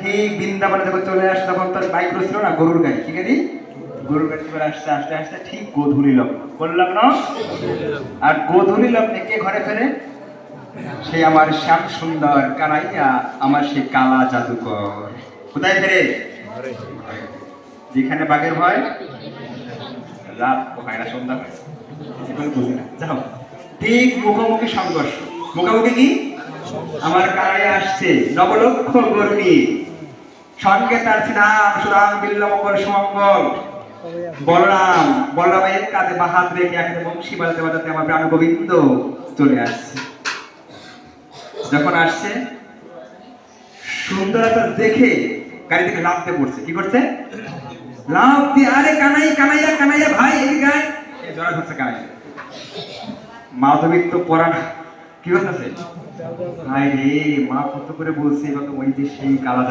ঠিক বৃন্দাবনে যখন চলে আসে তখন তোর বাইক ছিল না, গরুর গাড়ি, ঠিক আছে, গরুর গাড়ি করে আসতে আসতে আসতে ঠিক গোধূলি লগ্ন, বললাম না। আর গোধূলি লগ্নে কে ঘরে ফেরে? সে আমার শ্যাম সুন্দর কানাইয়া, আমার সে কালা জাদুকর। কোথায় ফেরে? যেখানে বাঘের ভয় রাত হয় না, সন্ধ্যা হয়, বুঝি না। যাও, ঠিক মুখোমুখি সংঘর্ষ। মুখোমুখি কি? আমার কানাইয়া আসছে নবলক্ষ গর্বী, সঙ্গে তার নাম সুরাম বিল্ল মঙ্গল সুমঙ্গল। বলরাম, বলরামের কাঁধে বা হাত রেখে এখানে বংশী বাজাতে বাজাতে আমার প্রাণ গোবিন্দ চলে আসছে। যখন আসছে সুন্দরতা দেখে গাড়ি থেকে লাফ দিয়ে পড়ছে। কি করছে? লাফ দিয়ে, আরে কানাই, কানাইয়া, কানাইয়া ভাই এদিকে আয়। জড়া ধরছে কানাইয়া। মাধবীর তো পড়া কি হতেছে? হায় রে, মা কত করে বলছে, কত ওই যে সেই কালা